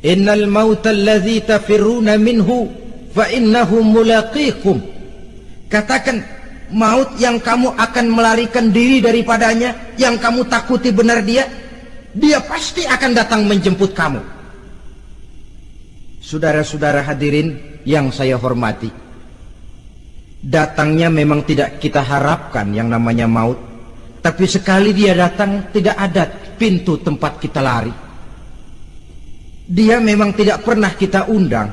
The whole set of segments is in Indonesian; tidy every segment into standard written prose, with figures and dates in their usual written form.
innal mauta alladzi tafirruna minhu fa innahu mulaqikum. Katakan, maut yang kamu akan melarikan diri daripadanya, yang kamu takuti benar dia pasti akan datang menjemput kamu. Saudara-saudara hadirin yang saya hormati, datangnya memang tidak kita harapkan yang namanya maut, tapi sekali dia datang tidak ada pintu tempat kita lari. Dia memang tidak pernah kita undang,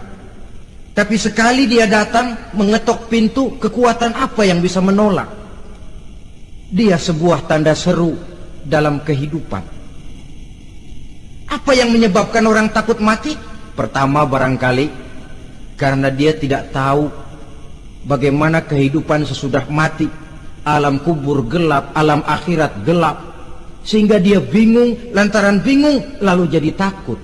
tapi sekali dia datang mengetok pintu, kekuatan apa yang bisa menolak? Dia sebuah tanda seru dalam kehidupan. Apa yang menyebabkan orang takut mati? Pertama, barangkali karena dia tidak tahu bagaimana kehidupan sesudah mati. Alam kubur gelap, alam akhirat gelap, sehingga dia bingung. Lantaran bingung lalu jadi takut.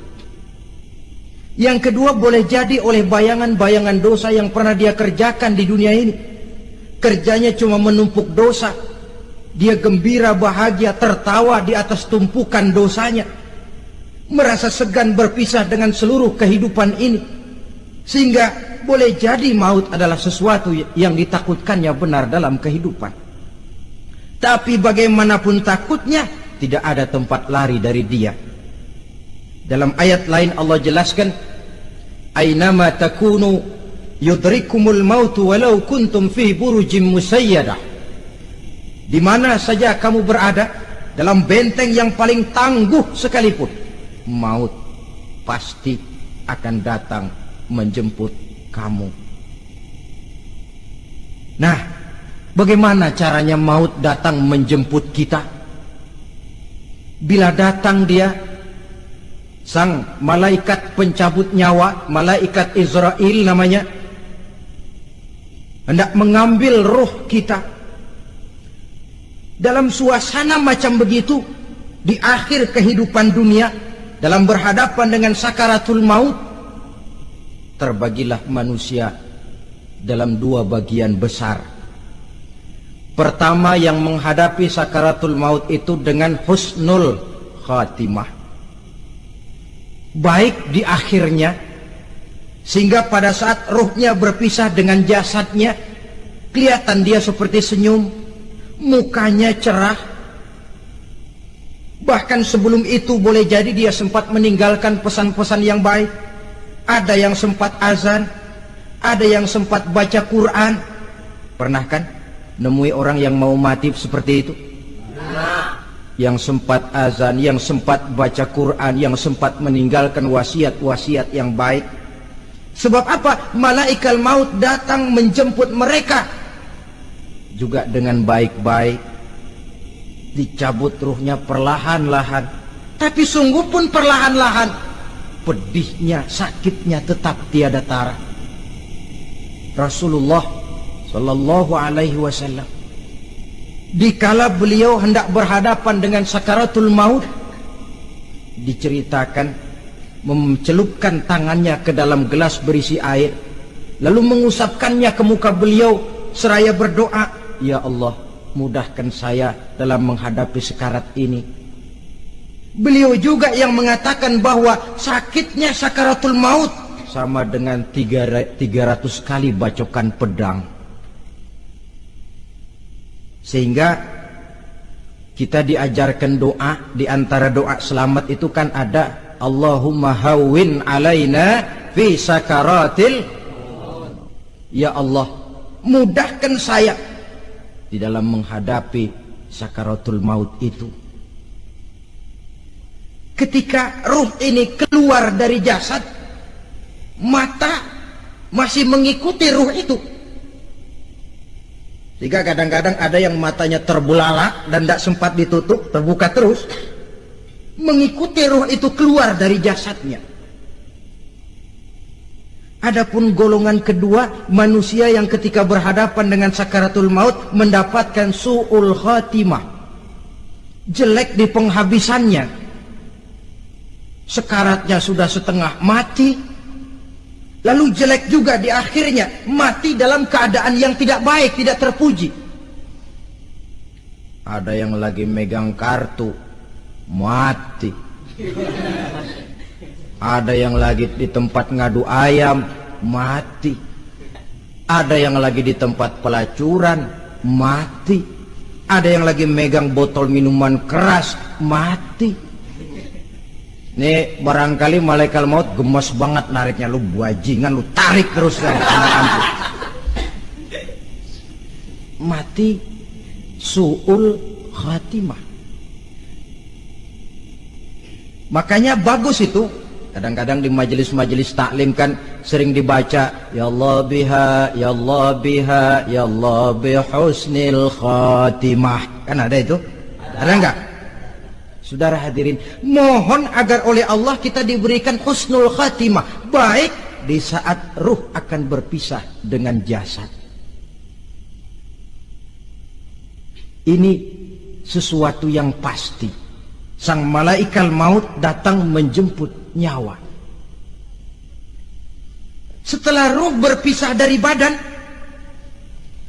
Yang kedua, boleh jadi oleh bayangan-bayangan dosa yang pernah dia kerjakan di dunia ini. Kerjanya cuma menumpuk dosa. Dia gembira, bahagia, tertawa di atas tumpukan dosanya, merasa segan berpisah dengan seluruh kehidupan ini. Sehingga boleh jadi maut adalah sesuatu yang ditakutkannya benar dalam kehidupan. Tapi bagaimanapun takutnya, tidak ada tempat lari dari dia. Dalam ayat lain Allah jelaskan, aynama takunu yudrikumul mautu walau kuntum fi burujim musayyadah. Di mana saja kamu berada, dalam benteng yang paling tangguh sekalipun, maut pasti akan datang menjemput kamu. Nah, bagaimana caranya maut datang menjemput kita? Bila datang dia, sang malaikat pencabut nyawa, malaikat Israel namanya, hendak mengambil roh kita. Dalam suasana macam begitu, di akhir kehidupan dunia, dalam berhadapan dengan sakaratul maut, terbagilah manusia dalam dua bagian besar. Pertama, yang menghadapi sakaratul maut itu dengan husnul khatimah, baik di akhirnya, sehingga pada saat ruhnya berpisah dengan jasadnya, kelihatan dia seperti senyum, mukanya cerah. Bahkan sebelum itu boleh jadi dia sempat meninggalkan pesan-pesan yang baik. Ada yang sempat azan, ada yang sempat baca Quran. Pernah kan nemui orang yang mau mati seperti itu? Yang sempat azan, yang sempat baca Quran, yang sempat meninggalkan wasiat-wasiat yang baik. Sebab apa? Malaikat maut datang menjemput mereka juga dengan baik-baik. Dicabut ruhnya perlahan-lahan, tapi sungguh pun perlahan-lahan. Pedihnya, sakitnya tetap tiada tara. Rasulullah Sallallahu Alaihi Wasallam, dikala beliau hendak berhadapan dengan sakaratul maut, diceritakan mencelupkan tangannya ke dalam gelas berisi air, lalu mengusapkannya ke muka beliau seraya berdoa, ya Allah, mudahkan saya dalam menghadapi sekarat ini. Beliau juga yang mengatakan bahwa sakitnya sakaratul maut sama dengan 300 kali bacokan pedang. Sehingga kita diajarkan doa. Di antara doa selamat itu kan ada, Allahumma hawwin alaina fi sakaratil, ya Allah, mudahkan saya di dalam menghadapi sakaratul maut itu. Ketika ruh ini keluar dari jasad, mata masih mengikuti ruh itu. Sehingga kadang-kadang ada yang matanya terbelalak dan tidak sempat ditutup, terbuka terus, mengikuti ruh itu keluar dari jasadnya. Adapun golongan kedua, manusia yang ketika berhadapan dengan sakaratul maut mendapatkan su'ul khatimah, jelek di penghabisannya. Sekaratnya sudah setengah mati, lalu jelek juga di akhirnya, mati dalam keadaan yang tidak baik, tidak terpuji. Ada yang lagi megang kartu, mati. Ada yang lagi di tempat ngadu ayam, mati. Ada yang lagi di tempat pelacuran, mati. Ada yang lagi megang botol minuman keras, mati. Nih barangkali malaikat maut gemes banget nariknya, lu bajingan, lu tarik terus kan. Mati su'ul khatimah. Makanya bagus itu. Kadang-kadang di majelis-majelis taklim kan sering dibaca, ya Allah biha, ya Allah biha, ya Allah bihusnil khatimah. Kan ada itu? Ada enggak? Saudara hadirin, mohon agar oleh Allah kita diberikan husnul khatimah, baik di saat ruh akan berpisah dengan jasad. Ini sesuatu yang pasti. Sang malaikat maut datang menjemput nyawa. Setelah ruh berpisah dari badan,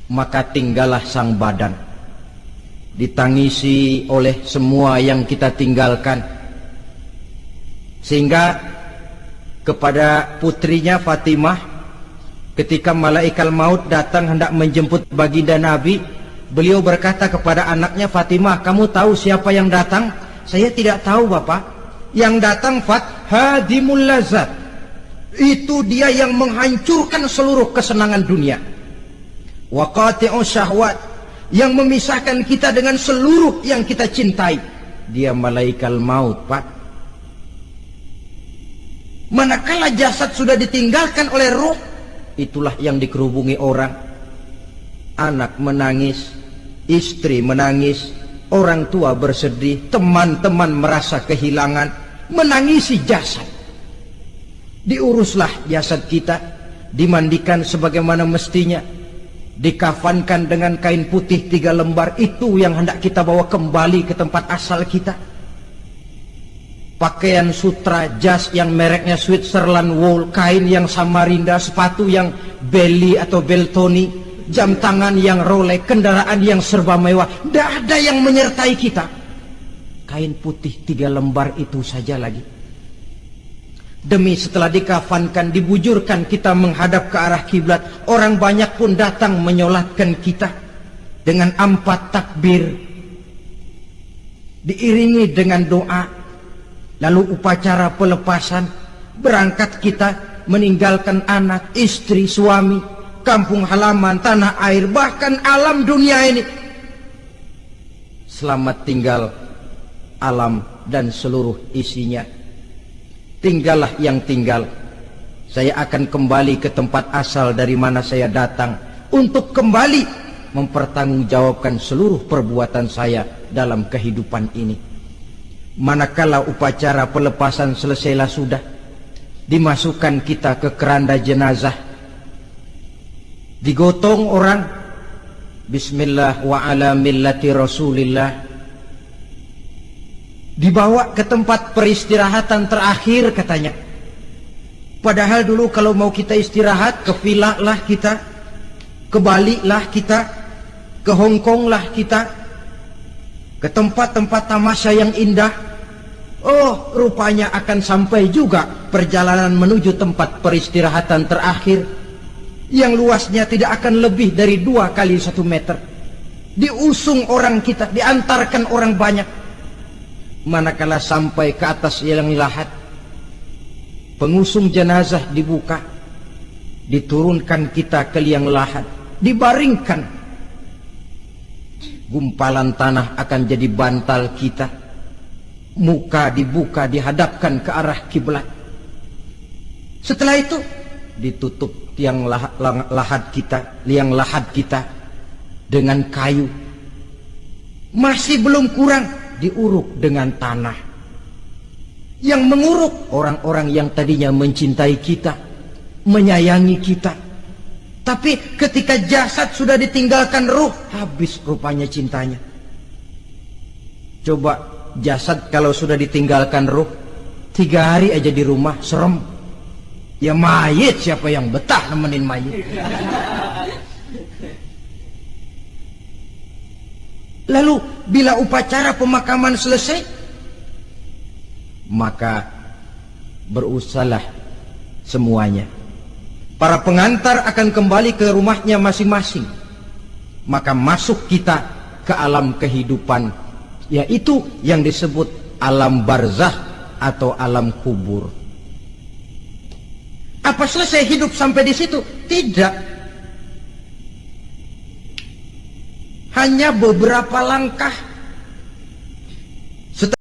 maka tinggallah sang badan, ditangisi oleh semua yang kita tinggalkan. Sehingga kepada putrinya Fatimah, ketika malaikat maut datang hendak menjemput baginda Nabi, beliau berkata kepada anaknya, Fatimah, kamu tahu siapa yang datang? Saya tidak tahu, Bapak. Yang datang hadimul lazat. Itu dia yang menghancurkan seluruh kesenangan dunia. Wa qati'u syahwat, yang memisahkan kita dengan seluruh yang kita cintai. Dia malaikat maut, Pak. Manakala jasad sudah ditinggalkan oleh ruh, itulah yang dikerubungi orang. Anak menangis, istri menangis, orang tua bersedih, teman-teman merasa kehilangan, menangisi jasad. Diuruslah jasad kita, dimandikan sebagaimana mestinya, dikafankan dengan kain putih 3 lembar. Itu yang hendak kita bawa kembali ke tempat asal kita. Pakaian sutra, jas yang mereknya Switzerland wool, kain yang Samarinda, sepatu yang Belly atau Beltoni, jam tangan yang Rolex, kendaraan yang serba mewah, tidak ada yang menyertai kita. Kain putih 3 lembar itu saja lagi. Demi setelah dikafankan, dibujurkan, kita menghadap ke arah kiblat. Orang banyak pun datang menyolatkan kita dengan 4 takbir, diiringi dengan doa. Lalu upacara pelepasan, berangkat kita meninggalkan anak, istri, suami, kampung halaman, tanah air, bahkan alam dunia ini. Selamat tinggal alam dan seluruh isinya. Tinggallah yang tinggal. Saya akan kembali ke tempat asal dari mana saya datang, untuk kembali mempertanggungjawabkan seluruh perbuatan saya dalam kehidupan ini. Manakala upacara pelepasan selesailah sudah, dimasukkan kita ke keranda jenazah, digotong orang, bismillah wa ala millati rasulillah, dibawa ke tempat peristirahatan terakhir katanya. Padahal dulu kalau mau kita istirahat, ke villa lah kita, ke Bali lah kita, ke Hong Kong lah kita, ke tempat-tempat tamasya yang indah. Oh, rupanya akan sampai juga perjalanan menuju tempat peristirahatan terakhir, yang luasnya tidak akan lebih dari 2 kali 1 meter. Diusung orang kita, diantarkan orang banyak. Manakala sampai ke atas liang lahat, pengusung jenazah dibuka, diturunkan kita ke liang lahat, dibaringkan. Gumpalan tanah akan jadi bantal kita, muka dibuka, dihadapkan ke arah kiblat. Setelah itu ditutup liang lahat kita dengan kayu. Masih belum kurang, diuruk dengan tanah. Yang menguruk orang-orang yang tadinya mencintai kita, menyayangi kita. Tapi ketika jasad sudah ditinggalkan ruh, habis rupanya cintanya. Coba jasad kalau sudah ditinggalkan ruh, 3 hari aja di rumah, serem. Ya mayit, siapa yang betah nemenin mayit? Lalu bila upacara pemakaman selesai, maka berusahalah semuanya. Para pengantar akan kembali ke rumahnya masing-masing. Maka masuk kita ke alam kehidupan, yaitu yang disebut alam barzah atau alam kubur. Apa selesai hidup sampai di situ? Tidak. Hanya beberapa langkah